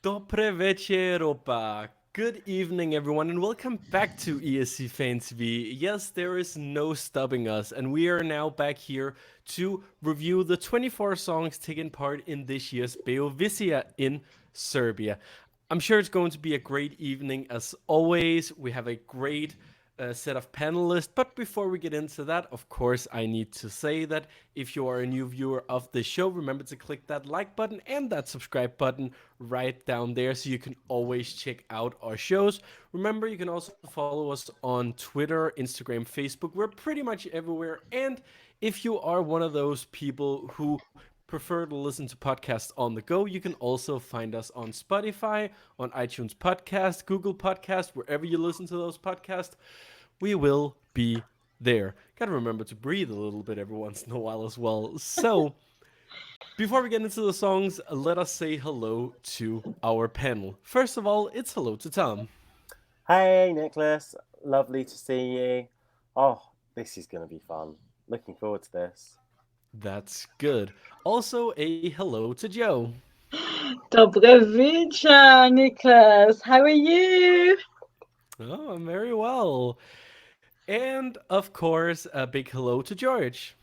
Dobre večer, opa. Good evening, everyone, and welcome back to ESC Fan TV. Yes, there is no stopping us, and we are now back here to review the 24 songs taking part in this year's Beovizija in Serbia. I'm sure it's going to be a great evening as always. We have a great set of panelists. But before we get into that, of course, I need to say that if you are a new viewer of the show, remember to click that like button and that subscribe button right down there so you can always check out our shows. Remember, you can also follow us on Twitter, Instagram, Facebook. We're pretty much everywhere. And if you are one of those people who prefer to listen to podcasts on the go, you can also find us on Spotify, on iTunes Podcast, Google Podcast, wherever you listen to those podcasts. We will be there. Gotta remember to breathe a little bit every once in a while as well. So, before we get into the songs, let us say hello to our panel. First of all, it's hello to Tom. Hey, Nicholas. Lovely to see you. Oh, this is going to be fun. Looking forward to this. That's good. Also, a hello to Joe. Dobre večer, Nicholas. How are you? Oh, I'm very well. And, of course, a big hello to George.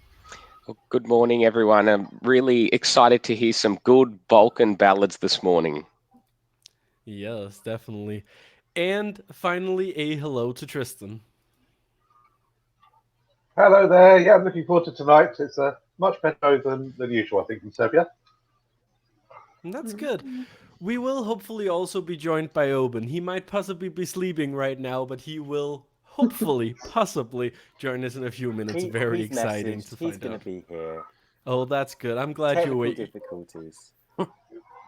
Well, good morning, everyone. I'm really excited to hear some good Balkan ballads this morning. Yes, definitely. And finally, a hello to Tristan. Hello there. Yeah, I'm looking forward to tonight. It's a much better than usual, I think, in Serbia. That's good. We will hopefully also be joined by Oben. He might possibly be sleeping right now, but he will hopefully, possibly join us in a few minutes. Very exciting to find out. He's going to be here. Oh, that's good. I'm glad you wait. Difficulties.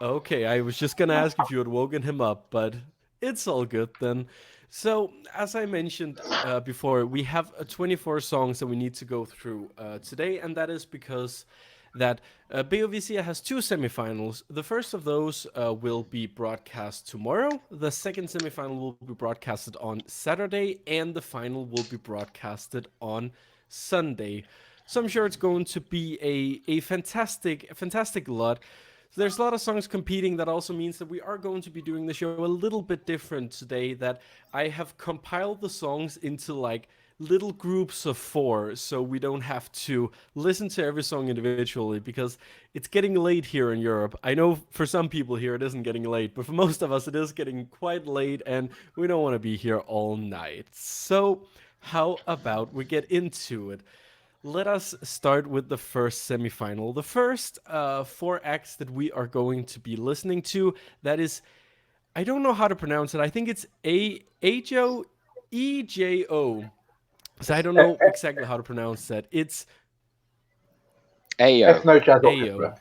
Okay, I was just going to ask if you had woken him up, but it's all good then. So, as I mentioned before, we have 24 songs that we need to go through today, and that is because that Beovizija has two semifinals. The first of those will be broadcast tomorrow. The second semifinal will be broadcasted on Saturday, and the final will be broadcasted on Sunday. So I'm sure it's going to be a fantastic lot. So there's a lot of songs competing. That also means that we are going to be doing the show a little bit different today, that I have compiled the songs into like little groups of 4, so we don't have to listen to every song individually, because it's getting late here in Europe. I know for some people here it isn't getting late, but for most of us it is getting quite late, and we don't want to be here all night. So how about we get into it? Let us start with the first semifinal. The first 4 acts that we are going to be listening to, that is, I don't know how to pronounce it. I think it's Ejo. So I don't know exactly how to pronounce that. It's Ayo. Ayo.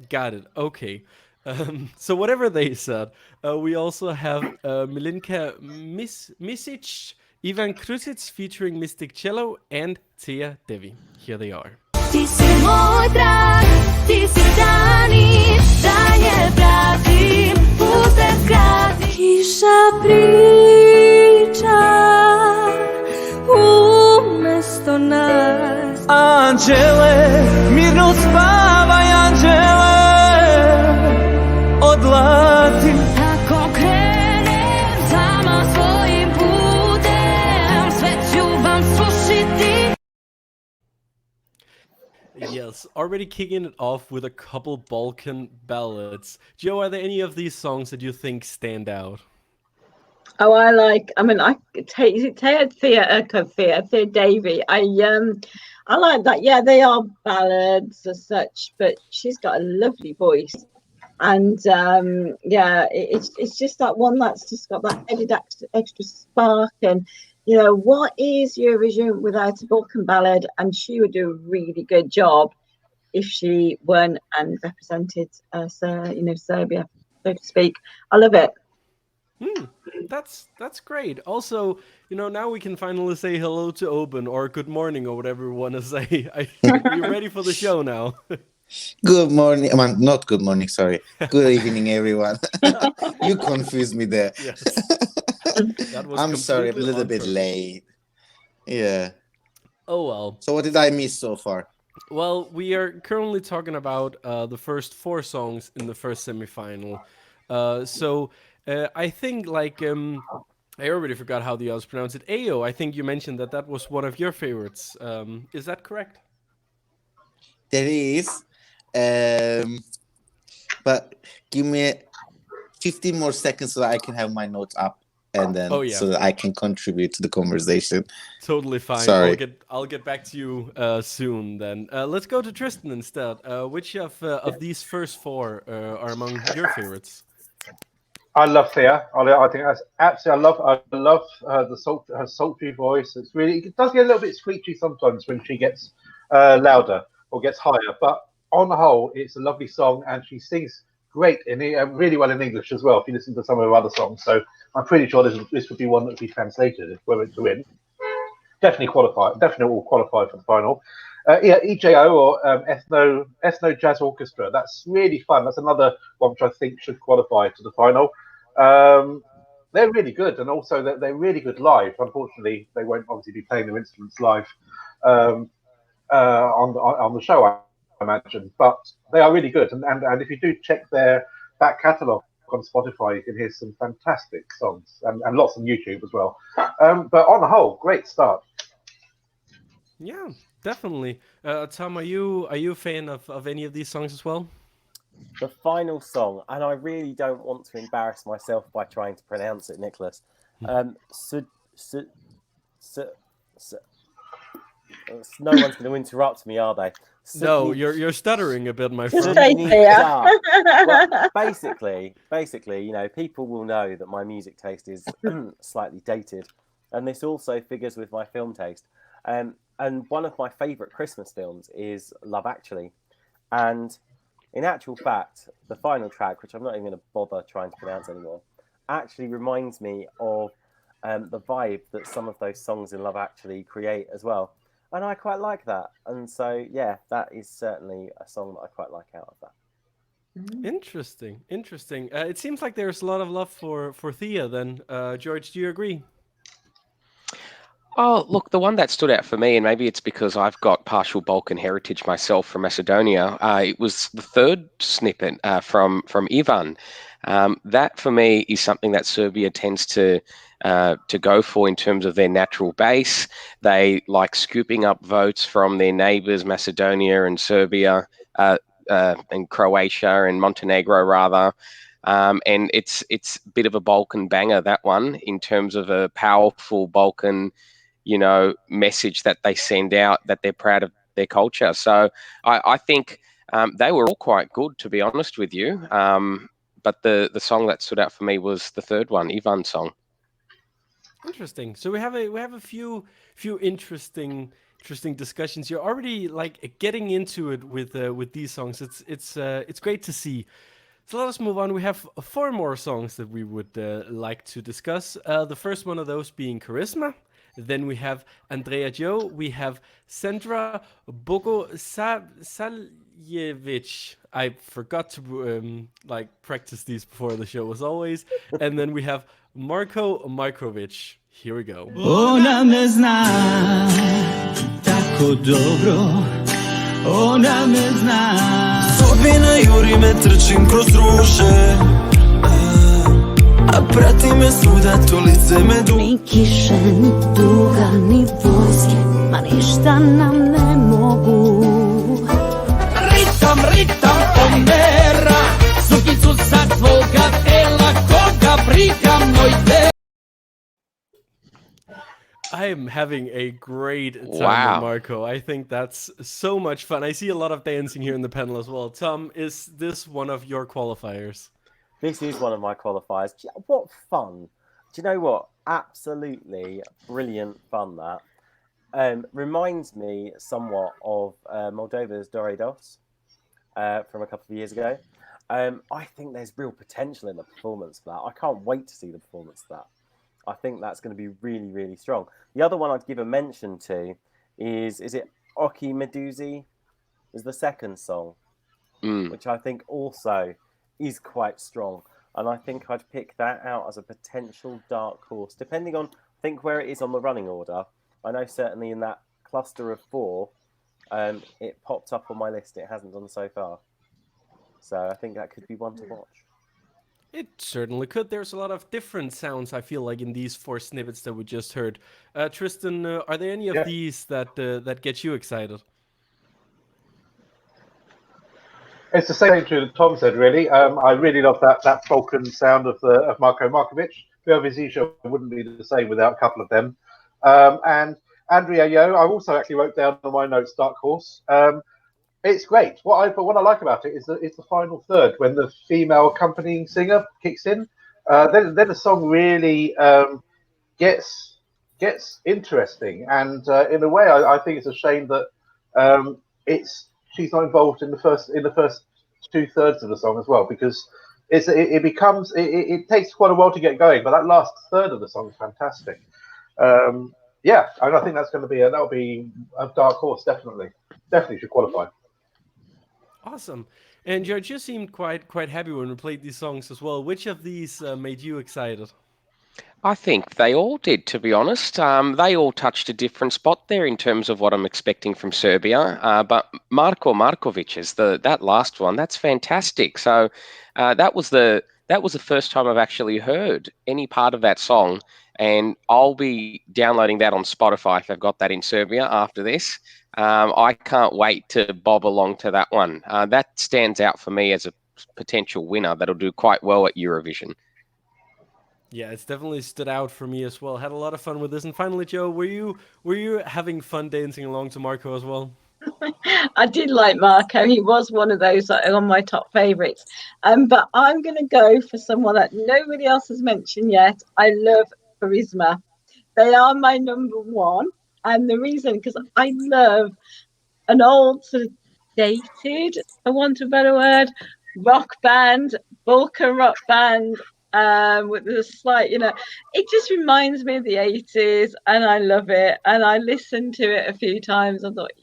Got it. Okay. So whatever they said, we also have Milinka Misic, Ivan Krusic featuring Mystic Cello, and Tia Devi. Here they are. Ti si moj drag, ti si dani, da je pratim, putem skratim. Kiša priča umesto nas. Anđele, mirno spavaj, anđele, odlati. Ako krenem sama svojim putem, sve ću vam srušiti. Yes, already kicking it off with a couple Balkan ballads. Joe, are there any of these songs that you think stand out? Oh, I Thea Davy. I like that. Yeah, they are ballads as such, but she's got a lovely voice. And yeah, it's just that one that's just got that added extra spark. And you know, what is Eurovision without a Balkan ballad? And she would do a really good job if she won and represented Serbia, so to speak. I love it. That's great. Also, you know, now we can finally say hello to Oben, or good morning, or whatever we want to say. Are you ready for the show now? Good morning. Not good morning, sorry. Good evening, everyone. You confused me there. Yes. That was I'm sorry, I'm a completely little on bit purpose. late. Yeah. Oh well. So what did I miss so far? Well, we are currently talking about the first 4 songs in the first semifinal. I think I already forgot how the others pronounce it. Ayo, I think you mentioned that was one of your favorites. Is that correct? There is, but give me 15 more seconds so that I can have my notes up, and then Oh, yeah. so that I can contribute to the conversation. Totally fine. Sorry. I'll get back to you soon. Then let's go to Tristan instead. Which of these first 4 are among your favorites? I love Thea. I think that's absolutely. I love her sultry voice. It does get a little bit screechy sometimes when she gets louder or gets higher. But on the whole, it's a lovely song, and she sings great really well in English as well. If you listen to some of her other songs, so I'm pretty sure this would be one that would be translated if we were to win. Definitely will qualify for the final. EJO or Ethno Jazz Orchestra. That's really fun. That's another one which I think should qualify to the final. They're really good, and also they're really good live. Unfortunately, they won't obviously be playing their instruments live on the show, I imagine. But they are really good, and if you do check their back catalogue on Spotify, you can hear some fantastic songs and lots on YouTube as well. But on the whole, great start. Yeah, definitely. Tom, are you a fan of any of these songs as well? The final song, and I really don't want to embarrass myself by trying to pronounce it, Nicholas. No one's going to interrupt me, are they? No, you're stuttering a bit, my Just friend. say Thea. Well, basically, people will know that my music taste is slightly dated, and this also figures with my film taste. And one of my favourite Christmas films is Love Actually, and in actual fact, the final track, which I'm not even going to bother trying to pronounce anymore, actually reminds me of the vibe that some of those songs in Love Actually create as well. And I quite like that. And so, yeah, that is certainly a song that I quite like out of that. Interesting. It seems like there's a lot of love for Thea then. George, do you agree? Oh, look, the one that stood out for me, and maybe it's because I've got partial Balkan heritage myself from Macedonia, it was the third snippet from Ivan. That, for me, is something that Serbia tends to go for in terms of their natural base. They like scooping up votes from their neighbours, Macedonia and Serbia, and Croatia and Montenegro, rather. And it's a bit of a Balkan banger, that one, in terms of a powerful Balkan message that they send out, that they're proud of their culture. So I think they were all quite good, to be honest with you. But the song that stood out for me was the third one, Ivan's song. Interesting. So we have a few interesting discussions. You're already getting into it with these songs. It's great to see. So let us move on. We have 4 more songs that we would like to discuss. The first one of those being Charisma. Then we have Andrea Joe. We have Sandra Bogosavljevic. I forgot to practice these before the show, as always. And then we have Marko Majkrović. Here we go. Ona me zna tako dobro, ona me zna. Sudbina juri me, trčim kroz ruše, a prati me svuda, to lice me Ni kiše, ni tuga, ni vojske, ma ništa nam ne mogu. Ritam pomera, sukicu sa tvoga tela, koga briga moj te. I am having a great time Wow. with Marco. I think that's so much fun. I see a lot of dancing here in the panel as well. Tom, is this one of your qualifiers? This is one of my qualifiers. What fun. Do you know what? Absolutely brilliant fun, that. Reminds me somewhat of Moldova's Dorados from a couple of years ago. I think there's real potential in the performance for that. I can't wait to see the performance for that. I think that's going to be really, really strong. The other one I'd give a mention to is it Oki Meduzi? Is the second song. which I think also is quite strong. And I think I'd pick that out as a potential dark horse, depending on, I think, where it is on the running order. I know certainly in that cluster of 4, it popped up on my list. It hasn't done so far. So I think that could be one to watch. It certainly could. There's a lot of different sounds, I feel like, in these 4 snippets that we just heard. Tristan, are there any of these that that get you excited? It's the same thing that Tom said, really. I really love that Balkan sound of Marko Markovic. Beovizija wouldn't be the same without a couple of them. And Andrea Yo, I also actually wrote down on my notes Dark Horse. It's great. What I like about it is that it's the final third when the female accompanying singer kicks in. Then the song really gets interesting, and in a way, I think it's a shame that she's not involved in the first 2/3 of the song as well, because it takes quite a while to get going, but that last third of the song is fantastic. And I think that'll be a dark horse. Definitely should qualify. Awesome. And George, you seemed quite happy when we played these songs as well. Which of these made you excited? I think they all did, to be honest. They all touched a different spot there in terms of what I'm expecting from Serbia. But Marko Markovic is that last one. That's fantastic. So that was the first time I've actually heard any part of that song, and I'll be downloading that on Spotify if they've got that in Serbia after this. I can't wait to bob along to that one. That stands out for me as a potential winner that'll do quite well at Eurovision. Yeah, it's definitely stood out for me as well. Had a lot of fun with this. And finally, Joe, were you having fun dancing along to Marko as well? I did like Marko. He was one of those that are on my top favourites. But I'm going to go for someone that nobody else has mentioned yet. I love Charisma. They are my number 1. And the reason, because I love an old sort of dated, for want of a better word, rock band, Balkan rock band, with a slight, it just reminds me of the 80s, and I love it. And I listened to it a few times. I thought,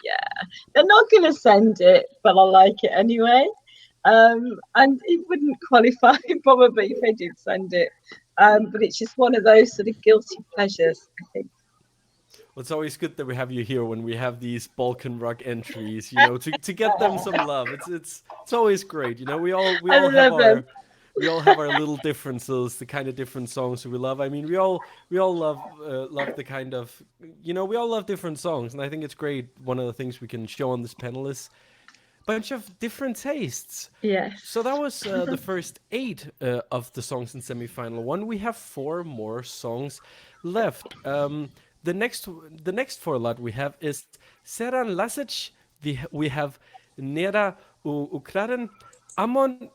they're not going to send it, but I like it anyway. And it wouldn't qualify probably if they did send it. But it's just one of those sort of guilty pleasures, I think. Well, it's always good that we have you here when we have these Balkan rock entries, to get them some love. It's always great, we all have our little differences, the kind of different songs we love. I mean, we all love the kind of, we all love different songs, and I think it's great. One of the things we can show on this panel is bunch of different tastes. Yes. So that was the first 8 of the songs in semifinal 1. We have 4 more songs left. The next 4 lot we have is Seran Lasic. We have Nera Ukraden, Amvon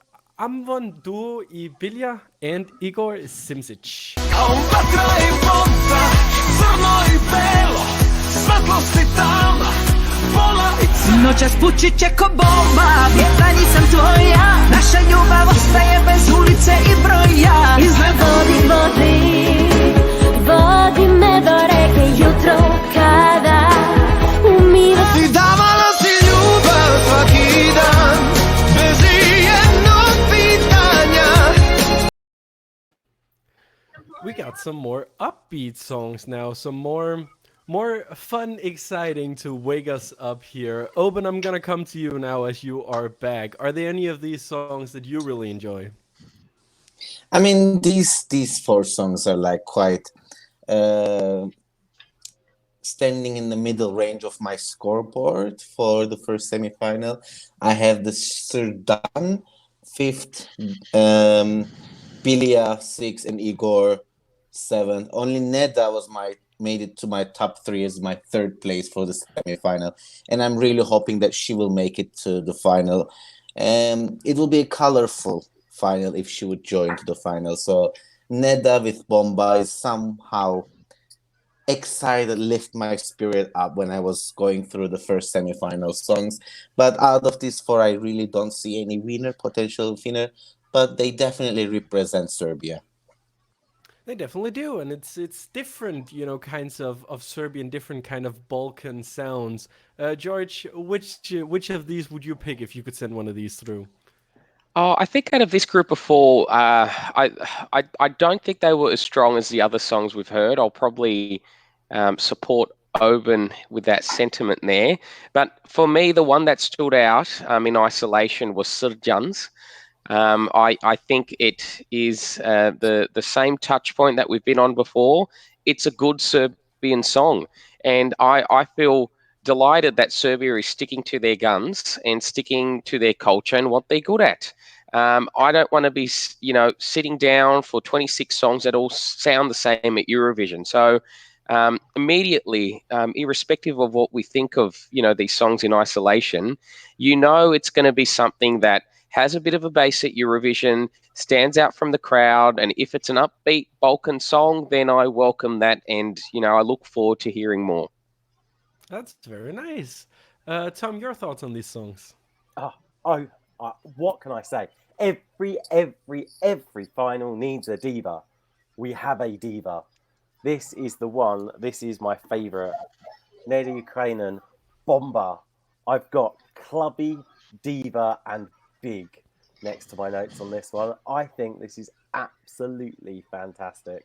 Duo I Bilja, and Igor Simsic. Noćas pući će ko bomba, vjetra nisam tvoja, naša ljubav ostaje bez ulice i broja. Vodi me do reke jutro kada umira. I davala si ljubav svaki dan, bez ijednog pitanja. We got some more upbeat songs now, some more fun, exciting to wake us up here. Oben, I'm gonna come to you now as you are back. Are there any of these songs that you really enjoy? I mean, these 4 songs are like quite standing in the middle range of my scoreboard for the first semifinal. I have the Serdan 5th, Bilja 6th, and Igor 7th. Only Neda made it to my top 3 as my 3rd place for the semifinal, and I'm really hoping that she will make it to the final. It will be a colorful final if she would join to the final. So Neda with Bomba is somehow excited, lift my spirit up when I was going through the first semifinal songs. But out of these 4, I really don't see any potential winner, but they definitely represent Serbia. They definitely do, and it's different, kinds of Serbian, different kind of Balkan sounds. George, which of these would you pick if you could send one of these through? Oh, I think out of this group of four, I don't think they were as strong as the other songs we've heard. I'll probably support Oban with that sentiment there. But for me, the one that stood out in isolation was Srđan's. I think it is the same touch point that we've been on before. It's a good Serbian song, and I feel delighted that Serbia is sticking to their guns and sticking to their culture and what they're good at. I don't want to be, sitting down for 26 songs that all sound the same at Eurovision. So immediately, irrespective of what we think of, these songs in isolation, it's going to be something that has a bit of a bass at Eurovision, stands out from the crowd, and if it's an upbeat Balkan song, then I welcome that, and I look forward to hearing more. That's very nice. Tom, your thoughts on these songs? What can I say? Every final needs a diva. We have a diva. This is the one. This is my favorite. Neda Ukrainian, Bomba. I've got clubby, diva, and big next to my notes on this one. I think this is absolutely fantastic.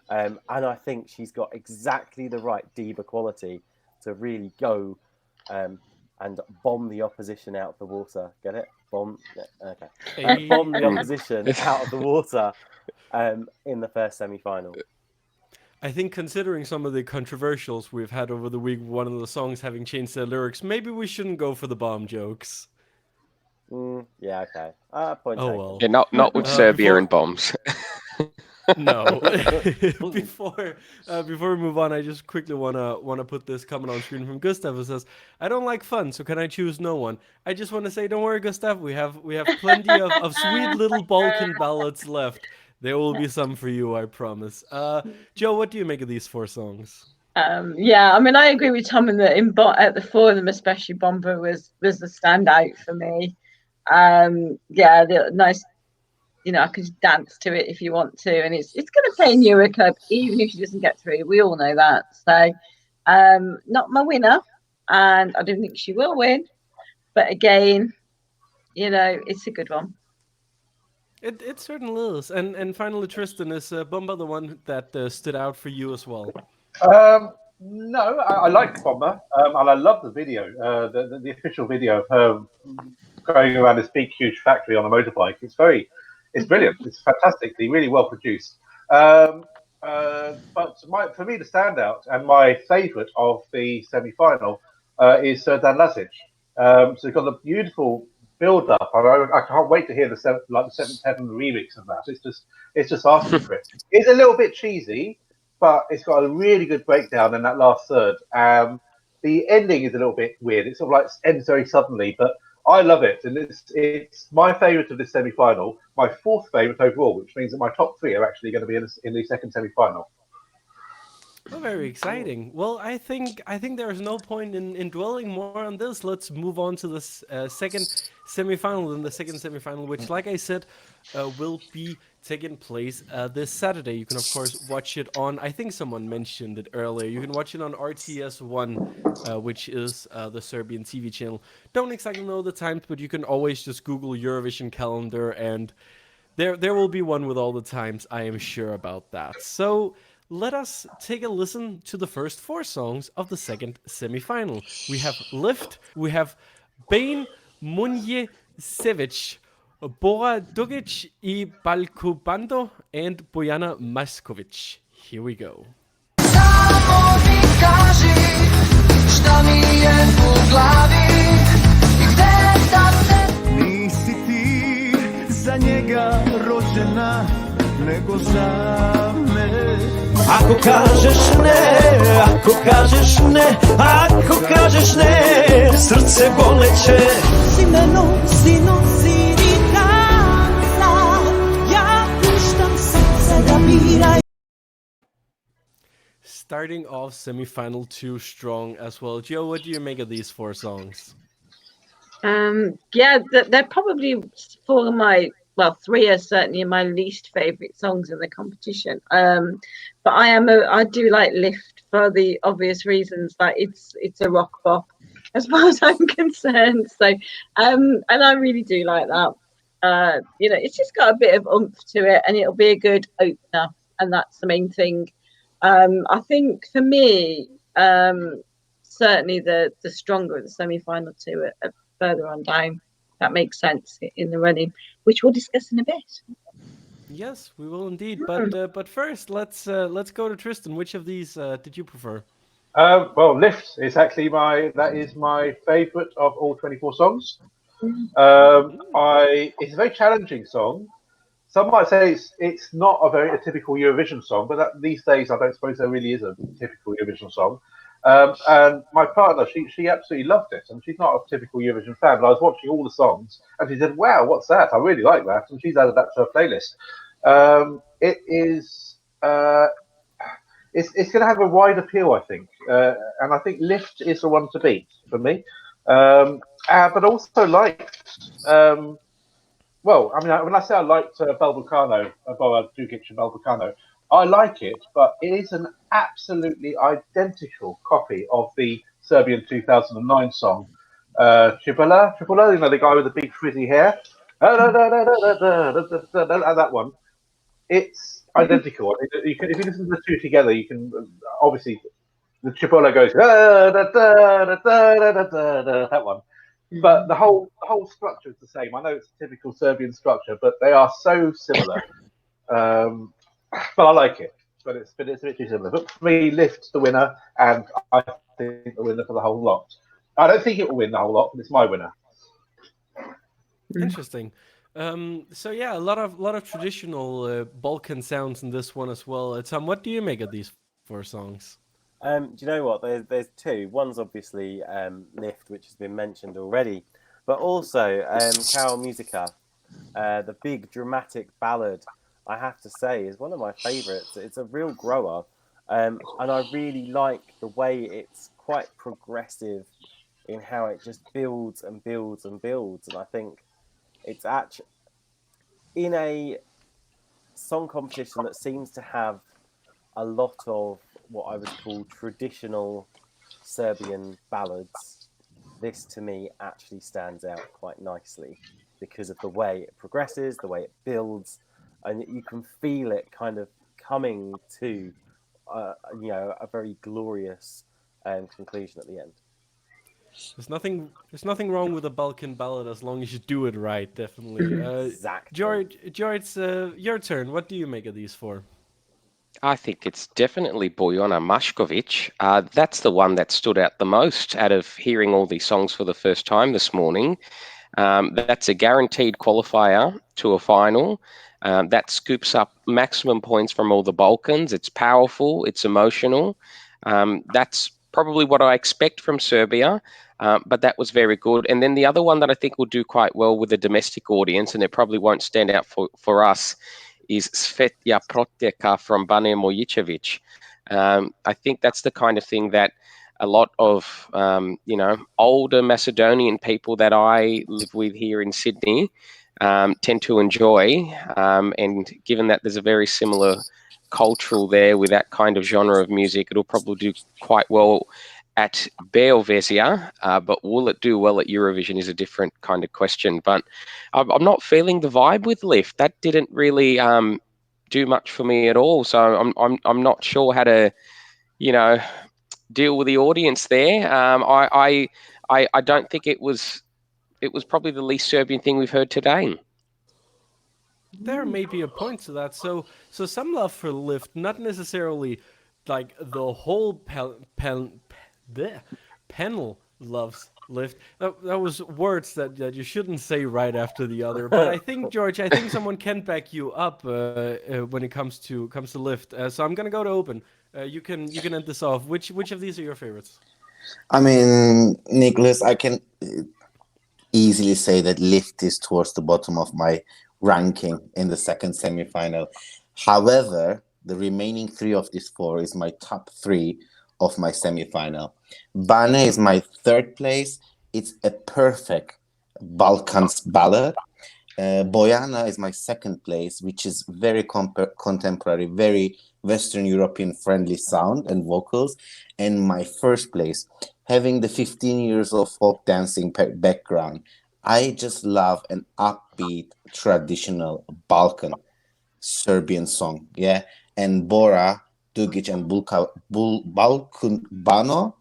And I think she's got exactly the right diva quality to really go and bomb the opposition out of the water. Get it? Bomb. Okay. Bomb the opposition out of the water in the first semi-final. I think considering some of the controversials we've had over the week, one of the songs having changed their lyrics, maybe we shouldn't go for the bomb jokes. Yeah, okay. Point oh taken. well. Yeah, not with Serbia and bombs. No. before we move on, I just quickly wanna put this comment on screen from Gustav, who says, "I don't like fun, so can I choose no one?" I just want to say, don't worry, Gustav. We have plenty of sweet little Balkan ballads left. There will be some for you, I promise. Joe, what do you make of these four songs? Yeah, I mean, I agree with Tom in that at the four of them, especially Bomba was the standout for me. Yeah, the nice. I could just dance to it if you want to, and it's going to play in Eurocup even if she doesn't get through. We all know that. So, not my winner, and I don't think she will win. But again, it's a good one. It certainly is. And finally, Tristan, is Bomba the one that stood out for you as well? No, I like Bomba, and I love the video, the official video of her going around this big, huge factory on a motorbike. It's brilliant. It's fantastically, really well produced. But for me, the standout and my favourite of the semi-final is Dan Lazic. So it's got a beautiful build-up. I can't wait to hear the seventh heaven remix of that. It's just asking for it. It's a little bit cheesy, but it's got a really good breakdown in that last third. The ending is a little bit weird. It sort of ends very suddenly, but I love it, and it's my favourite of this semi-final, my fourth favourite overall, which means that my top three are actually going to be in the second semi-final. Oh, very exciting. Well, I think there is no point in dwelling more on this. Let's move on to this second semi-final. And the second semi-final, which, like I said, will be taking place this Saturday. You can, of course, watch it on, I think someone mentioned it earlier, you can watch it on RTS1, which is the Serbian TV channel. Don't exactly know the times, but you can always just Google Eurovision calendar, and there will be one with all the times. I am sure about that. So let us take a listen to the first four songs of the second semi-final. We have Lift, we have Bane Munjesevic, Bora Dugic I Balkubando, and Bojana Maskovic. Here we go. Nisi ti za njega rođena, nego za me. Ako kažeš ne, ako kažeš ne, srce boleće. Si nosi rikanca, ja puštam srce da bira. Starting off semi-final 2 strong as well. Joe, what do you make of these four songs? Yeah, they're probably four of my well, 3 are certainly my least favorite songs in the competition. But I do like Lift for the obvious reasons that it's a rock bop as far as I'm concerned. So and I really do like that. It's just got a bit of oomph to it, and it'll be a good opener, and that's the main thing. I think for me, certainly the stronger of the semi-final 2 are further on down. That makes sense in the running, which we'll discuss in a bit. Yes, we will indeed. But first, let's go to Tristan. Which of these did you prefer? Well, Lift is actually my favourite of all 24 songs. It's a very challenging song. Some might say it's not a typical Eurovision song, but these days I don't suppose there really is a typical Eurovision song. And my partner, she absolutely loved it, and she's not a typical Eurovision fan. But I was watching all the songs, and she said, "Wow, what's that? I really like that," and she's added that to her playlist. It is. It's going to have a wide appeal, I think, and I think Lift is the one to beat for me. But also well, I mean, when I say I liked Belbucano, Boa Dugic and Belbucano, I like it, but it is an absolutely identical copy of the Serbian 2009 song, Tripola, the guy with the big frizzy hair. That one. It's identical. If you listen to the 2 together, you can obviously the Tripola goes that one. But the whole structure is the same. I know it's a typical Serbian structure, but they are so similar. But I like it. But it's a bit too similar. But for me, Lift's the winner, and I think the winner for the whole lot. I don't think it will win the whole lot, but it's my winner. Interesting. So yeah, a lot of traditional Balkan sounds in this one as well. Tom, what do you make of these 4 songs? Do you know what? There's 2. One's obviously Lift, which has been mentioned already, but also Carol Musica, the big dramatic ballad. I have to say, is one of my favourites. It's a real grower, and I really like the way it's quite progressive in how it just builds and builds and builds. And I think it's actually in a song competition that seems to have a lot of what I would call traditional Serbian ballads. This to me actually stands out quite nicely because of the way it progresses, the way it builds, and you can feel it kind of coming to a very glorious conclusion at the end. There's nothing wrong with a Balkan ballad as long as you do it right, definitely. Exactly. George, your turn. What do you make of these 4? I think it's definitely Bojana Mašković. That's the one that stood out the most out of hearing all these songs for the first time this morning. That's a guaranteed qualifier to a final. That scoops up maximum points from all the Balkans. It's powerful. It's emotional. That's probably what I expect from Serbia, but that was very good. And then the other one that I think will do quite well with the domestic audience, and it probably won't stand out for us, is Svetja Proteka from Bane Mojicevic. I think that's the kind of thing that a lot of older Macedonian people that I live with here in Sydney tend to enjoy. And given that there's a very similar cultural there with that kind of genre of music, it'll probably do quite well at Beovizija, but will it do well at Eurovision is a different kind of question. But I'm not feeling the vibe with Lift. That didn't really do much for me at all. So I'm not sure how to, deal with the audience there. I don't think it was probably the least Serbian thing we've heard today. There may be a point to that. So some love for Lift, not necessarily like the whole panel loves Lift. That was words that you shouldn't say right after the other. But I think, George, someone can back you up when it comes to Lift. So I'm gonna go to Open. You can end this off. Which of these are your favorites? I mean, Nicholas, I can easily say that Lift is towards the bottom of my ranking in the second semi-final. However, the remaining 3 of these 4 is my top 3 of my semi-final. Bane is my 3rd place. It's a perfect Balkans ballad. Boyana is my second place, which is very contemporary, very Western European friendly sound and vocals. And my first place, having the 15 years of folk dancing background, I just love an upbeat, traditional Balkan Serbian song. Yeah. And Bora, Dugic, and Balkan Bano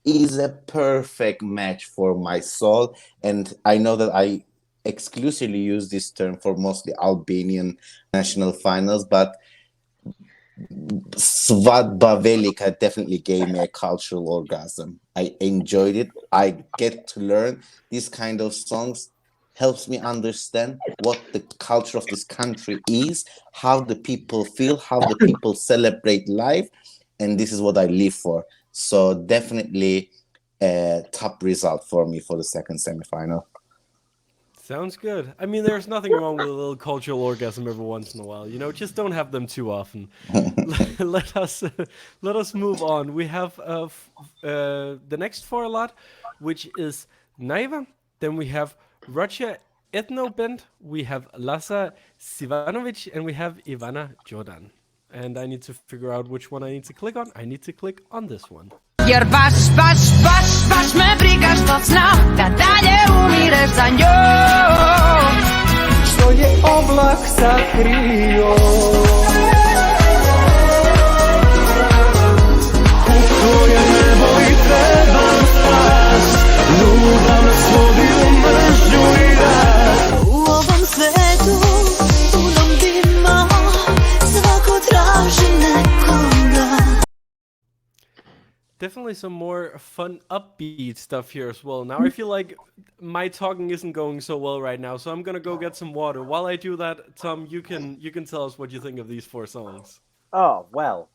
is a perfect match for my soul. And I know that I exclusively use this term for mostly Albanian national finals, but Svadba Velika definitely gave me a cultural orgasm. I enjoyed it. I get to learn these kind of songs, helps me understand what the culture of this country is, how the people feel, how the people celebrate life, and this is what I live for. So definitely a top result for me for the second semifinal. Sounds good. I mean, there's nothing wrong with a little cultural orgasm every once in a while. You know, just don't have them too often. let us move on. We have the next four lot, which is Naiva. Then we have Russia Ethno Band. We have Lasa Sivanovic, and we have Ivana Jordan. And I need to figure out which one I need to click on. I need to click on this one. Jer baš me briga što znam da dalje umireš za njom. Što je oblak sakrio, u koje nebo i trebam spas, ljubav nas vodi u mržnju i rat. U ovom svetu, punom dima, svako traži nekoga. Definitely some more fun, upbeat stuff here as well. Now I feel like my talking isn't going so well right now, so I'm gonna go get some water. While I do that, Tom, you can tell us what you think of these four songs. Oh, well,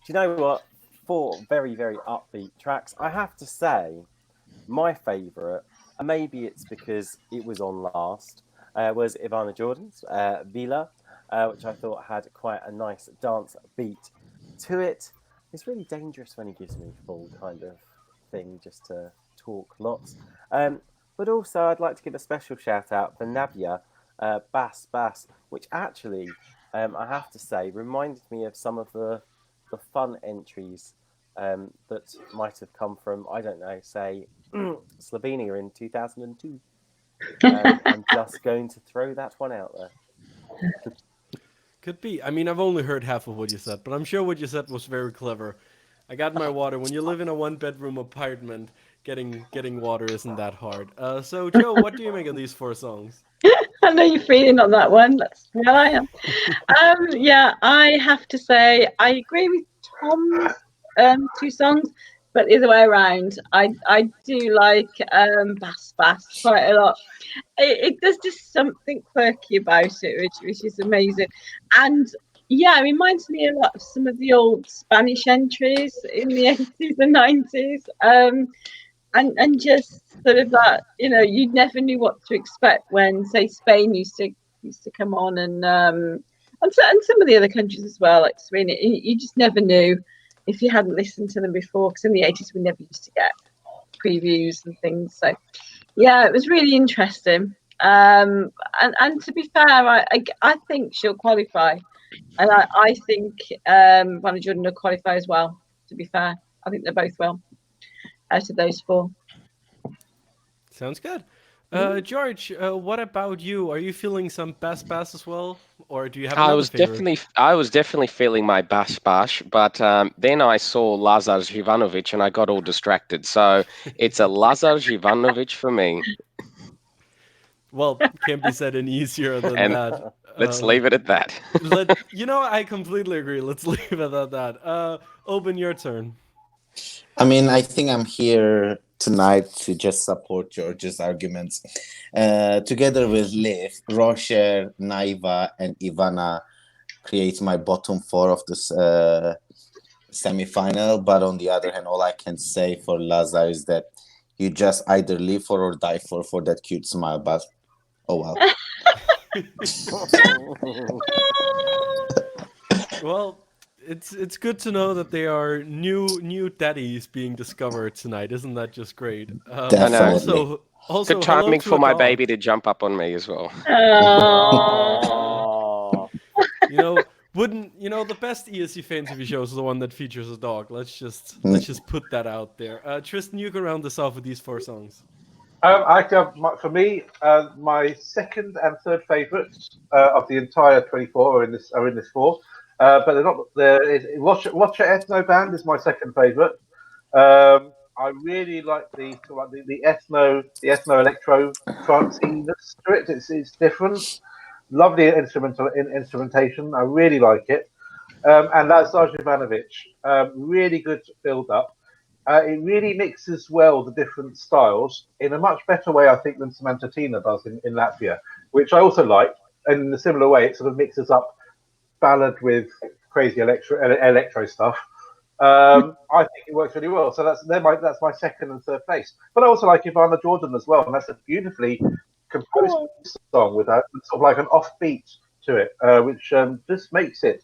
do you know what? Four very, very upbeat tracks. I have to say, my favourite, and maybe it's because it was on last, was Ivana Jordan's Vila, which I thought had quite a nice dance beat to it. It's really dangerous when he gives me full kind of thing just to talk lots. But also, I'd like to give a special shout out for Navia Bass, which actually, I have to say, reminded me of some of the fun entries that might have come from, I don't know, say, Slovenia in 2002. I'm just going to throw that one out there. Could be. I mean, I've only heard half of what you said, but I'm sure what you said was very clever. I got my water. When you live in a one-bedroom apartment, getting water isn't that hard. So, Joe, what do you make of these four songs? I know you're feeling on that one. That's where I am. Yeah, I have to say I agree with Tom's two songs, but the other way around. I do like Bass quite a lot. It does just something quirky about it, which is amazing. And yeah, it reminds me a lot of some of the old Spanish entries in the 80s and 90s. And just sort of that, you know, you never knew what to expect when, say, Spain used to come on, and some of the other countries as well, like Slovenia. You just never knew if you hadn't listened to them before, because in the 80s we never used to get previews and things. So yeah, it was really interesting. And to be fair, I think she'll qualify, and I think Ivana Jordan will qualify as well. To be fair, I think they both will out of those four. Sounds good. George, what about you? Are you feeling some bass as well, or do you have? I was definitely feeling my bash, but then I saw Lazar Zivanovic and I got all distracted. So it's a Lazar Zivanovic for me. Well, can't be said any easier than that. Let's leave it at that. I completely agree. Let's leave it at that. Open, your turn. I mean, I think I'm here tonight to just support George's arguments. Together with Liv, Rocher, Naiva, and Ivana create my bottom four of this semi-final. But on the other hand, all I can say for Lazar is that you just either live for or die for that cute smile. But oh well. Well, it's good to know that they are new daddies being discovered tonight. Isn't that just great? Definitely. Also, Good hello timing to for a my dog. baby to jump up on me as well. Oh, You know, wouldn't the best ESC Fan TV show is the one that features a dog. Let's just put that out there. Tristan, you can round this off with these 4 songs. For me, my second and third favourites of the entire 24 are in this 4, but they're not. Watcher Ethno Band is my second favourite. I really like the ethno electro tranceiness to it. It's different, lovely instrumentation. I really like it, and that's Ivanovic. Really good build up. It really mixes well the different styles in a much better way, I think, than Samantha Tina does in Latvia, which I also like. And in a similar way, it sort of mixes up ballad with crazy electro stuff. I think it works really well. So that's my second and third place. But I also like Ivana Jordan as well, and that's a beautifully composed song with a sort of like an offbeat to it, which just makes it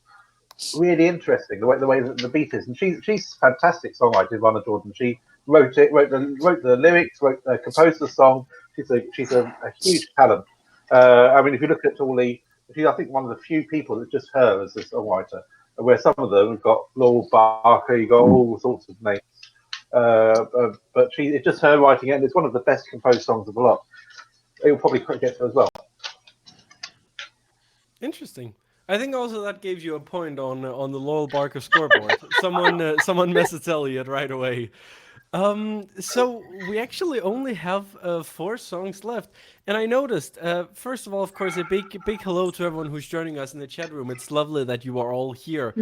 really interesting the way that the beat is. And she's a fantastic songwriter, Ivana Jordan. She wrote the lyrics, composed the song. She's a huge talent. I mean, if you look at she's I think one of the few people that's just her as a songwriter. Where some of them have got Laurel Barker, you got all sorts of names, but it's just her writing it, and it's one of the best composed songs of the lot. It will probably get to as well. Interesting. I think also that gave you a point on the Laurel Barker scoreboard. someone messaged Elliot right away. So we actually only have 4 songs left, and I noticed. First of all, of course, a big hello to everyone who's joining us in the chat room. It's lovely that you are all here.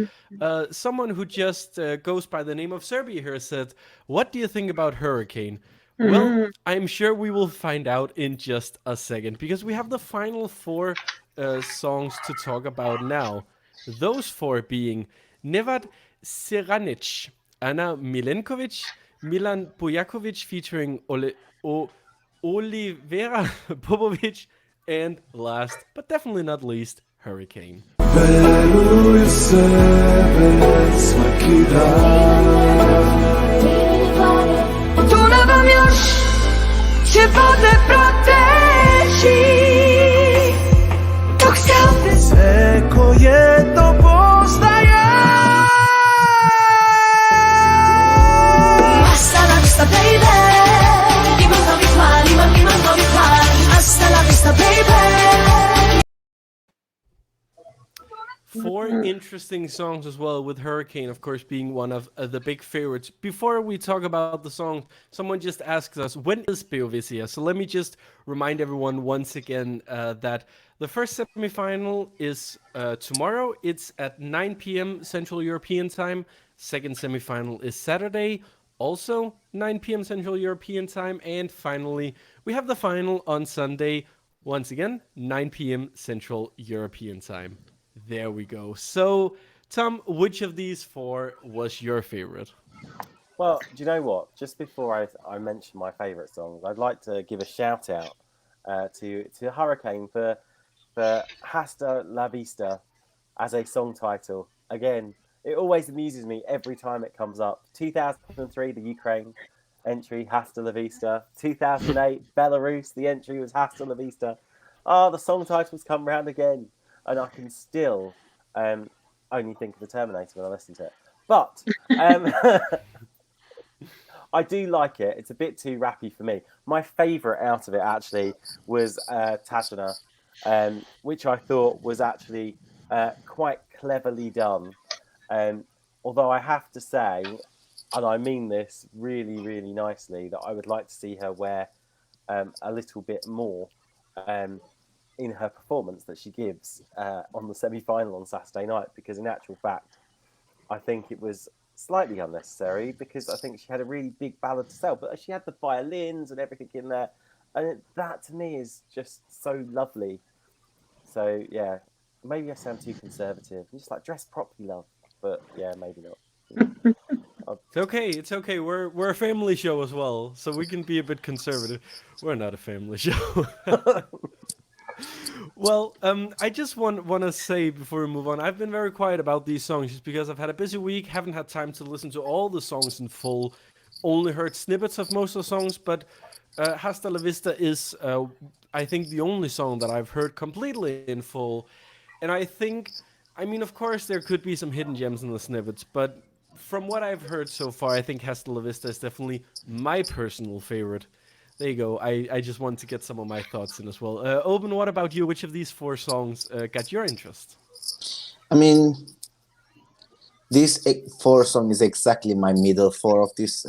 Someone who just goes by the name of Serbia here said, "What do you think about Hurricane?" Well, I'm sure we will find out in just a second because we have the final 4 songs to talk about now. Those 4 being Nevad Seranic, Ana Milenkovic, Milan Bojakovic featuring Olivera Popovic, and last but definitely not least, Hurricane. Dunavom još će vode proteći, dok se opet sve koje to postaje. Hasta la vista, baby. Imam novi plan, imam novi plan. Hasta la vista, baby. 4 interesting songs as well, with Hurricane, of course, being one of the big favorites. Before we talk about the song, someone just asked us, when is Beovizija? So let me just remind everyone once again that the first semifinal is tomorrow. It's at 9 p.m. Central European Time. Second semifinal is Saturday, also 9 p.m. Central European Time. And finally, we have the final on Sunday, once again, 9 p.m. Central European Time. There we go. So, Tom, which of these 4 was your favorite? well, do you know what? Just before I mention my favourite songs, I'd like to give a shout out to Hurricane for Hasta La Vista as a song title. Again, it always amuses me every time it comes up. 2003, the Ukraine entry, Hasta La Vista. 2008, Belarus, the entry was Hasta La Vista. The song titles come round again. And I can still only think of the Terminator when I listen to it. But I do like it. It's a bit too rappy for me. My favourite out of it, actually, was Tajana, which I thought was actually quite cleverly done. Although I have to say, and I mean this really, really nicely, that I would like to see her wear a little bit more in her performance that she gives on the semi-final on Saturday night, because in actual fact, I think it was slightly unnecessary, because I think she had a really big ballad to sell, but she had the violins and everything in there, and that to me is just so lovely. So yeah, maybe I sound too conservative. I'm just like, dress properly, love, but yeah, maybe not. It's okay. We're a family show as well, so we can be a bit conservative. We're not a family show. Well, I just want to say before we move on, I've been very quiet about these songs just because I've had a busy week, haven't had time to listen to all the songs in full, only heard snippets of most of the songs, but Hasta la Vista is, I think, the only song that I've heard completely in full. And I think, I mean, of course, there could be some hidden gems in the snippets, but from what I've heard so far, I think Hasta la Vista is definitely my personal favorite. There you go. I just want to get some of my thoughts in as well. Oben, what about you? Which of these four songs got your interest? I mean, this four song is exactly my middle four of this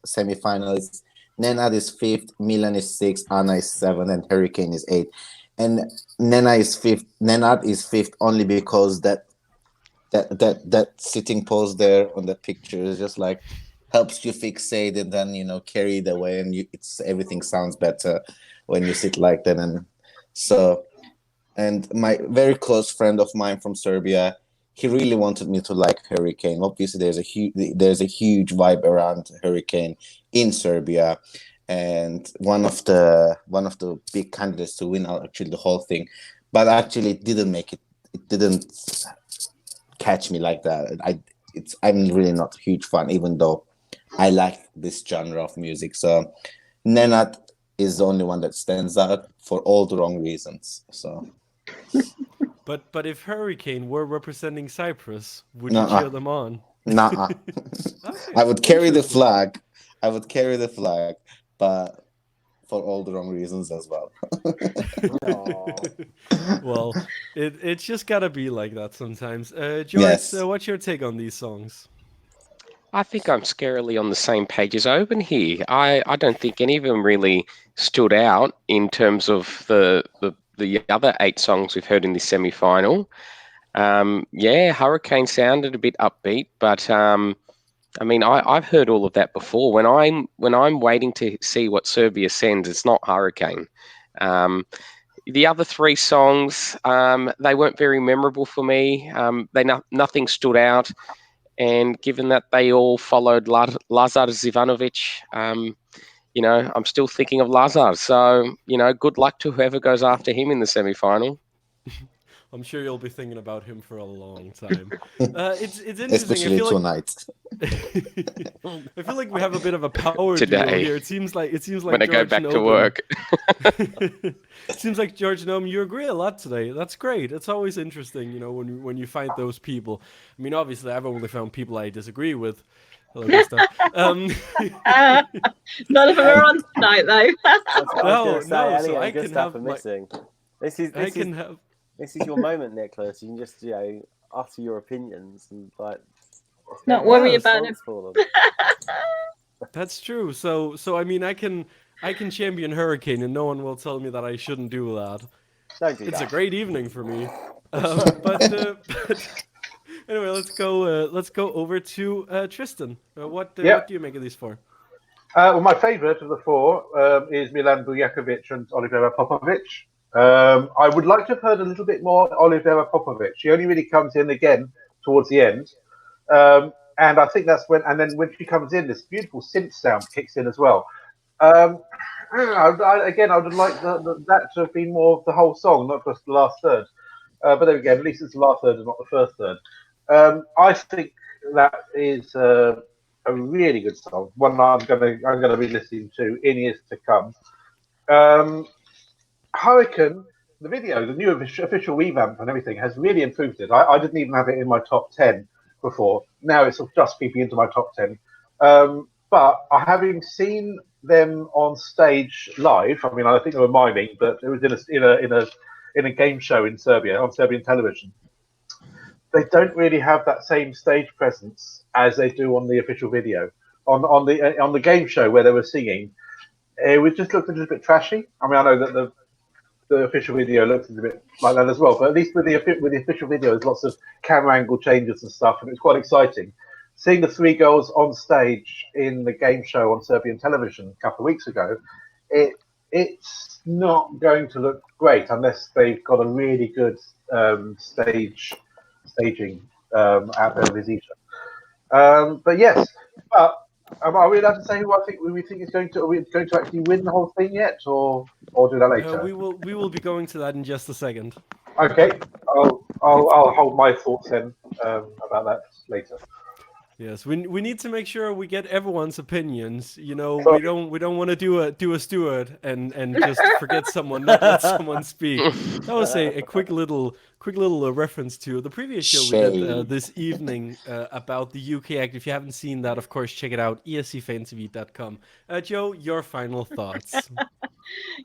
semi-finals. Nenad is 5th, Milan is 6th, Anna is 7th, and Hurricane is 8th. And Nenad is 5th. Nenad is 5th only because that sitting pose there on the picture is just like helps you fixate and then carry it away, and everything sounds better when you sit like that. And my very close friend of mine from Serbia, he really wanted me to like Hurricane. Obviously, there's a huge vibe around Hurricane in Serbia, and one of the big candidates to win actually the whole thing, but actually it didn't make it. It didn't catch me like that. I'm really not a huge fan, even though I like this genre of music. So Nenad is the only one that stands out for all the wrong reasons. So. But if Hurricane were representing Cyprus, would you cheer them on? Nah. Okay, I would carry the flag. But for all the wrong reasons as well. Well, it's just gotta be like that sometimes. George, Yes. What's your take on these songs? I think I'm scarily on the same page as Oben here. I don't think any of them really stood out in terms of the other 8 songs we've heard in this semi-final. Hurricane sounded a bit upbeat, but I mean, I've heard all of that before. When I'm waiting to see what Serbia sends, it's not Hurricane. The other 3 songs, they weren't very memorable for me. Nothing stood out. And given that they all followed Lazar Zivanovic, I'm still thinking of Lazar. So, good luck to whoever goes after him in the semi-final. I'm sure you'll be thinking about him for a long time. It's interesting. Especially tonight. I feel like we have a bit of a power duo here. It seems like when George I go back and to Oben. work. It seems like George and Oben, you agree a lot today. That's great. It's always interesting, when you find those people. I mean, obviously, I've only found people I disagree with. Hello, Gustav. None of them are on tonight, though. I can have missing. This is your moment, Nicholas. You can just, utter your opinions and not worry about it. That's true. So I mean, I can champion Hurricane, and no one will tell me that I shouldn't do that. Don't do it's that. a great evening for me. But anyway, let's go over to Tristan. What do you make of these 4? Well, my favourite of the 4 is Milan Bujakovic and Olivera Popovic. I would like to have heard a little bit more Olivera Popovic. She only really comes in again towards the end. And I think that's when when she comes in, this beautiful synth sound kicks in as well. I would like that to have been more of the whole song, not just the last third. But then again, at least it's the last third and not the first third. I think that is a really good song. One I'm gonna be listening to in years to come. Hurricane, the video, the new official revamp and everything has really improved it. I didn't even have it in my top 10 before. Now it's just creeping into my top 10. But having seen them on stage live, I mean, I think they were miming, but it was in a game show in Serbia on Serbian television. They don't really have that same stage presence as they do on the official video. On the game show where they were singing, it just looked a little bit trashy. I mean, I know that the official video looks a bit like that as well, but at least with the official video, there's lots of camera angle changes and stuff, and it's quite exciting. Seeing the 3 girls on stage in the game show on Serbian television a couple of weeks ago, it's not going to look great unless they've got a really good staging at Beovizija. But Are we allowed to say who we think is going to? Are we going to actually win the whole thing yet, or do that later? We will be going to that in just a second. Okay, I'll hold my thoughts then about that later. Yes, we need to make sure we get everyone's opinions. You know, Sorry. we don't want to do a Stuart and just forget someone, not let someone speak. That was a quick little reference to the previous show we did Shame. this evening about the UK Act. If you haven't seen that, of course, check it out, escfantv.com. Joe, your final thoughts.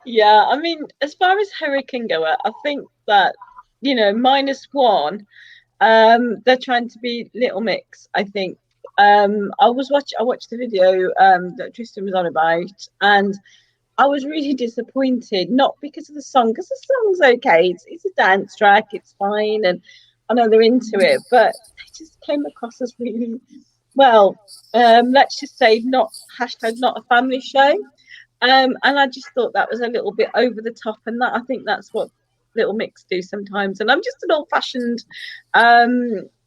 Yeah, I mean, as far as Hurricane go, I think that, you know, -1, they're trying to be Little Mix, I think. I watched the video that Tristan was on about, and I was really disappointed, not because of the song, because the song's okay. It's a dance track, it's fine, and I know they're into it, but they just came across as really, well, let's just say not a family show. And I just thought that was a little bit over the top, and that I think that's what Little Mix do sometimes. And I'm just an old-fashioned,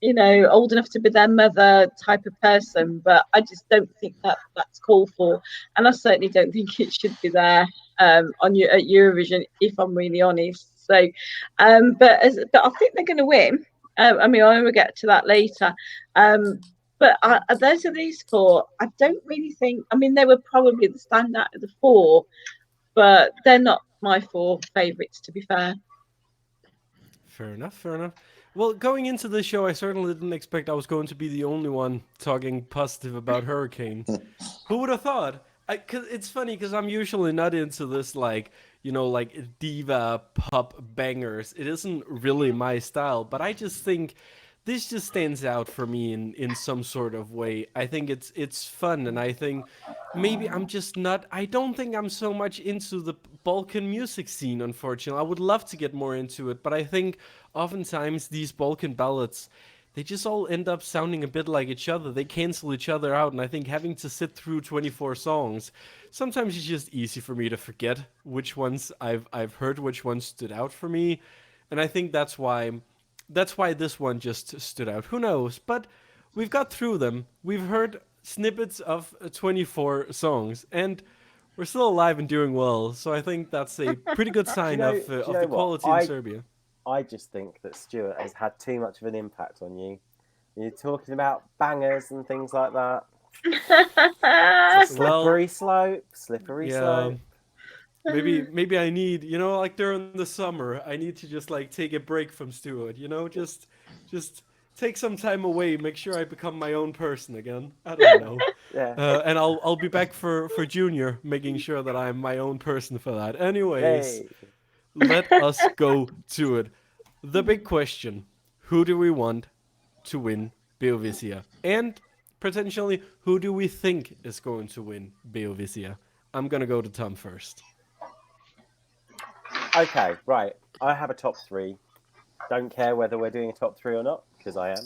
you know, old enough to be their mother type of person, but I just don't think that's called for, and I certainly don't think it should be there at Eurovision, if I'm really honest. So, but I think they're going to win. I mean, I will get to that later. But those are these four. I don't really think. I mean, they were probably the standout of the four, but they're not my four favourites, to be fair. Fair enough. Well, going into the show, I certainly didn't expect I was going to be the only one talking positive about Hurricane. Who would have thought? Cause it's funny because I'm usually not into this, like, you know, like diva pop bangers. It isn't really my style, but I just think this just stands out for me in some sort of way. I think it's fun, and I think maybe I'm just not. I don't think I'm so much into the Balkan music scene, unfortunately. I would love to get more into it, but I think oftentimes these Balkan ballads, they just all end up sounding a bit like each other. They cancel each other out, and I think having to sit through 24 songs, sometimes it's just easy for me to forget which ones I've heard, which ones stood out for me, and I think that's why this one just stood out. Who knows? But we've got through them. We've heard snippets of 24 songs, and we're still alive and doing well. So I think that's a pretty good sign of the quality in Serbia. I just think that Stuart has had too much of an impact on you. You're talking about bangers and things like that. Slippery slope. Maybe I need, you know, like during the summer, I need to just like take a break from Stuart, you know, just take some time away, make sure I become my own person again. I don't know. Yeah. And I'll be back for Junior, making sure that I'm my own person for that. Anyways, let us go to it. The big question: who do we want to win Beovizija? And potentially, who do we think is going to win Beovizija? I'm gonna go to Tom first. Okay, right. I have a top three. Don't care whether we're doing a top three or not, because I am.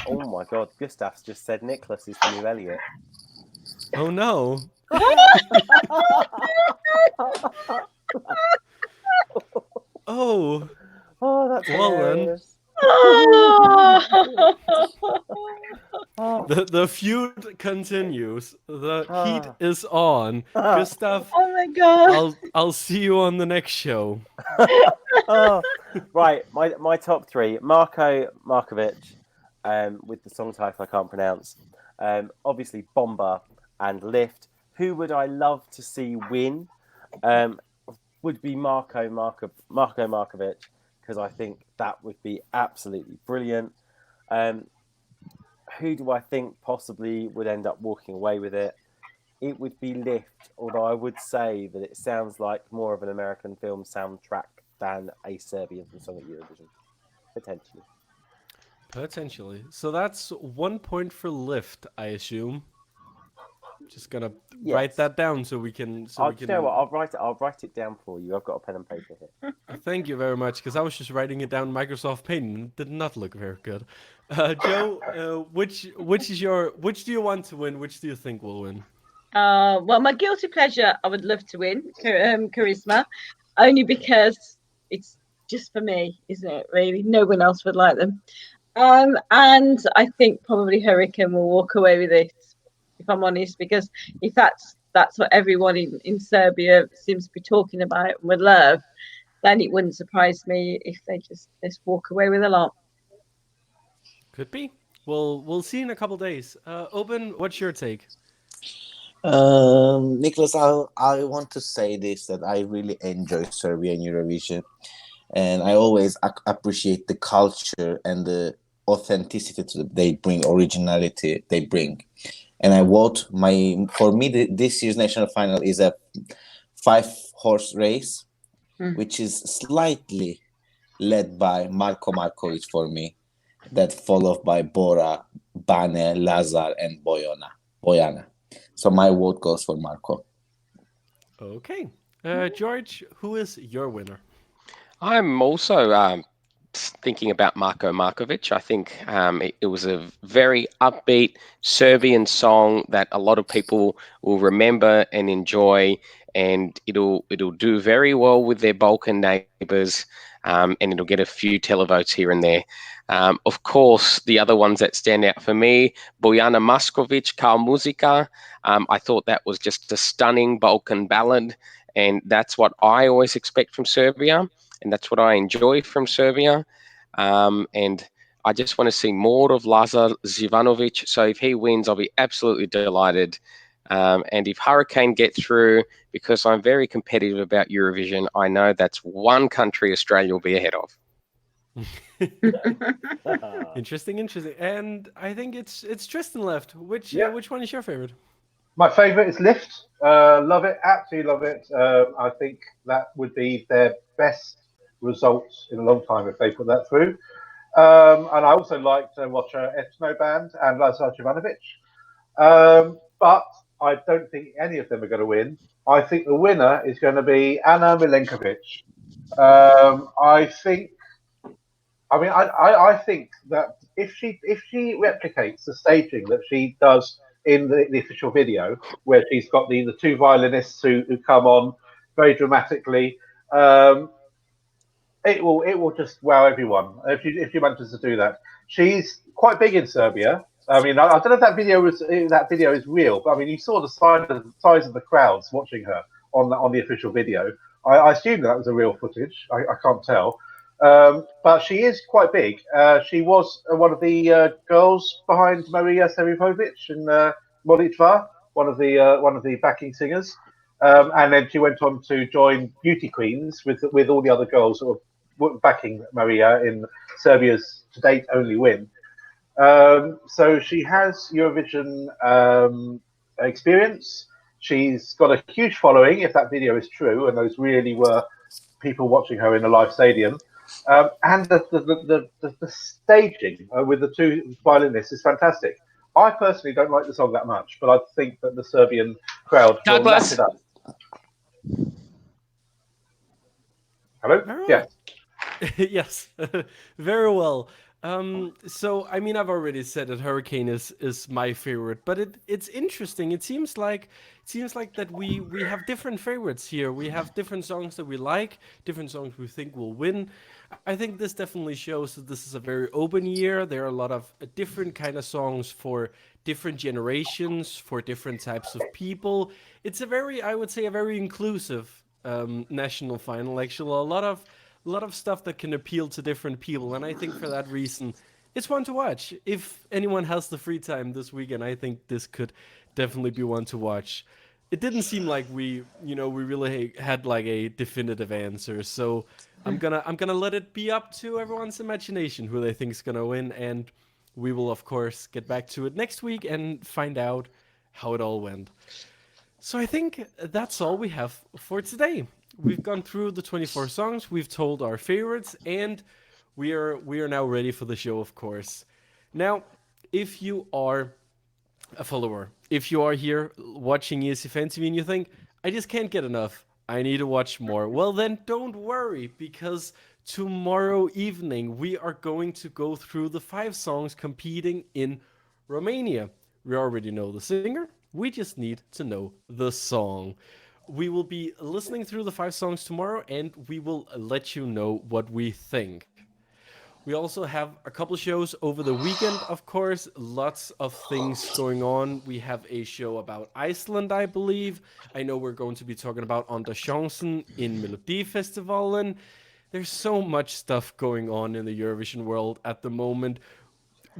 Oh my God, Gustav's just said Nicholas is the new Elliot. Oh no. Oh, that's well hilarious. The feud continues. The heat is on. Gustav, Oh my God. I'll see you on the next show. Right, my top three: Marko Markovic, with the song title I can't pronounce. Obviously Bomba and Lift. Who would I love to see win? Would be Marko Markovic, because I think that would be absolutely brilliant. Who do I think possibly would end up walking away with it? It would be Lift, although I would say that it sounds like more of an American film soundtrack than a Serbian song at Eurovision, potentially. So that's 1 point for Lift, I assume. Just gonna write that down so we can. You know what? I'll write it down for you. I've got a pen and paper here. Thank you very much, because I was just writing it down in Microsoft Paint and it did not look very good. Joe, which do you want to win? Which do you think will win? Well, my guilty pleasure, I would love to win Charisma, only because it's just for me, isn't it? Really, no one else would like them. And I think probably Hurricane will walk away with it. if I'm honest, because if that's what everyone in Serbia seems to be talking about and would love, then it wouldn't surprise me if they just walk away with a lot. Could be. We'll see in a couple days. Open, what's your take? Nicholas, I want to say this, that I really enjoy Serbia and Eurovision, and I always appreciate the culture and the authenticity they bring, originality they bring. And I vote for me this year's national final is a 5-horse race, which is slightly led by Marko Markovic for me, that followed by Bora, Bane, Lazar, and Bojana. So my vote goes for Marko. Okay. George, who is your winner? I'm also thinking about Marko Markovic. I think it was a very upbeat Serbian song that a lot of people will remember and enjoy, and it'll do very well with their Balkan neighbours, and it'll get a few televotes here and there. Of course, the other ones that stand out for me, Bojana Maskovic, Kao Muzika. I thought that was just a stunning Balkan ballad, and that's what I always expect from Serbia, and that's what I enjoy from Serbia. And I just want to see more of Lazar Zivanovic. So if he wins, I'll be absolutely delighted. And if Hurricane get through, because I'm very competitive about Eurovision, I know that's one country Australia will be ahead of. Interesting. And I think it's Tristan left. Which one is your favorite? My favourite is Lift. Love it, absolutely love it. I think that would be their best results in a long time if they put that through. And I also like to watch Ethno Band and Lazar Jovanovic. But I don't think any of them are going to win. I think the winner is going to be Ana Milenkovic. I think that if she replicates the staging that she does in the official video, where she's got the two violinists who come on very dramatically, it will just wow everyone if she manages to do that. She's quite big in Serbia. I mean, I don't know if that video is real, but I mean, you saw the size of the crowds watching her on the official video. I assume that was a real footage. I can't tell. But she is quite big. She was one of the girls behind Maria Seripovic in Molitva, one of the backing singers, and then she went on to join Beauty Queens with all the other girls who were backing Maria in Serbia's to date only win. So she has Eurovision experience. She's got a huge following, if that video is true, and those really were people watching her in a live stadium. And the staging with the two violinists is fantastic. I personally don't like the song that much, but I think that the Serbian crowd will lap it up. Hello? Right. Yeah. Yes, very well. So I mean, I've already said that Hurricane is my favorite, but it's interesting. It seems like that we have different favorites here. We have different songs that we like, different songs we think will win. I think this definitely shows that this is a very open year. There are a lot of different kind of songs for different generations, for different types of people. It's I would say, a very inclusive national final. Actually, a lot of stuff that can appeal to different people, and I think for that reason, it's one to watch. If anyone has the free time this weekend, I think this could definitely be one to watch. It didn't seem like we really had like a definitive answer, so I'm gonna let it be up to everyone's imagination who they think is gonna win, and we will of course get back to it next week and find out how it all went. So I think that's all we have for today. We've gone through the 24 songs, we've told our favorites, and we are now ready for the show, of course. Now, if you are a follower, if you are here watching ESC Fan TV and you think, I just can't get enough, I need to watch more, well then don't worry, because tomorrow evening we are going to go through the 5 songs competing in Romania. We already know the singer, we just need to know the song. We will be listening through the 5 songs tomorrow, and we will let you know what we think. We also have a couple shows over the weekend, of course. Lots of things going on. We have a show about Iceland, I believe. I know we're going to be talking about Anders Jansen in Melodifestivalen. There's so much stuff going on in the Eurovision world at the moment.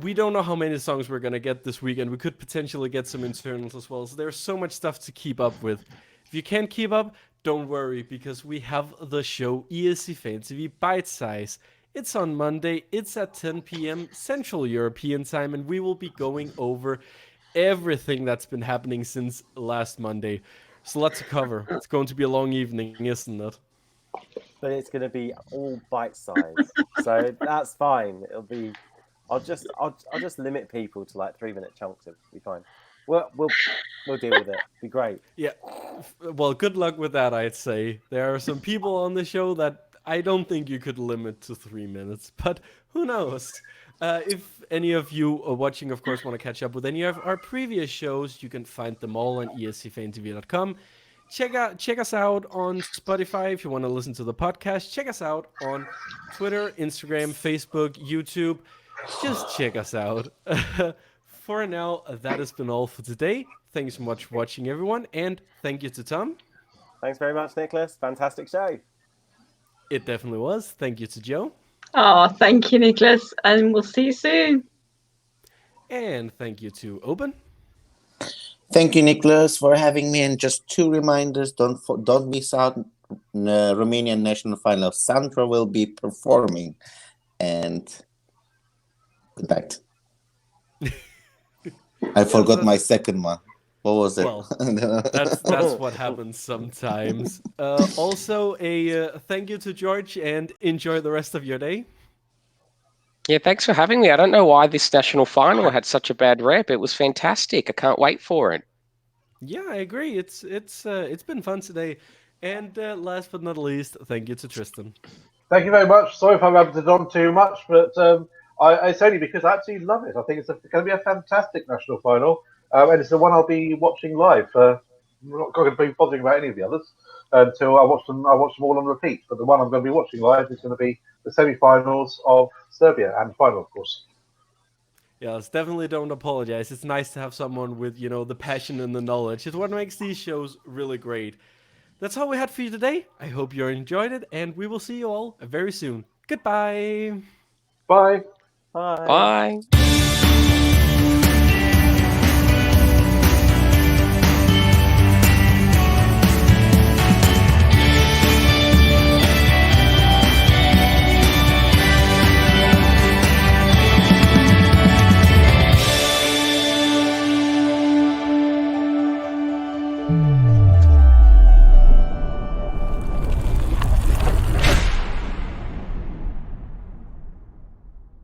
We don't know how many songs we're going to get this weekend. We could potentially get some internals as well. So there's so much stuff to keep up with. If you can't keep up, don't worry, because we have the show ESC Fan TV Bite Size. It's on Monday. It's at 10 p.m. Central European time, and we will be going over everything that's been happening since last Monday. There's a lot to cover. It's going to be a long evening, isn't it? But it's going to be all bite size, so that's fine. It'll be. I'll just limit people to like 3-minute chunks. It'll be fine. We'll deal with it. Be great. Yeah. Well, good luck with that, I'd say. There are some people on the show that I don't think you could limit to 3 minutes, but who knows? If any of you are watching, of course, want to catch up with any of our previous shows, you can find them all on escfantv.com. Check us out on Spotify if you want to listen to the podcast. Check us out on Twitter, Instagram, Facebook, YouTube. Just check us out. For now, that has been all for today. Thanks so much for watching, everyone, and thank you to Tom. Thanks very much, Nicholas. Fantastic show. It definitely was. Thank you to Joe. Oh, thank you, Nicholas, and we'll see you soon. And thank you to Oben. Thank you, Nicholas, for having me. And just 2 reminders: don't miss out Romanian national final. Sandra will be performing, and good night. I forgot my second one. What was it? Well, that's what happens sometimes. Also, a thank you to George, and enjoy the rest of your day. Yeah, thanks for having me. I don't know why this national final had such a bad rep. It was fantastic. I can't wait for it. Yeah, I agree. It's been fun today. And last but not least, thank you to Tristan. Thank you very much. Sorry if I rabbited on too much, but it's only because I absolutely love it. I think it's going to be a fantastic national final, and it's the one I'll be watching live. I'm not going to be bothering about any of the others until I watch them. I watch them all on repeat. But the one I'm going to be watching live is going to be the semi-finals of Serbia and the final, of course. Yes, definitely don't apologize. It's nice to have someone with, the passion and the knowledge. It's what makes these shows really great. That's all we had for you today. I hope you enjoyed it, and we will see you all very soon. Goodbye. Bye. Bye. Bye.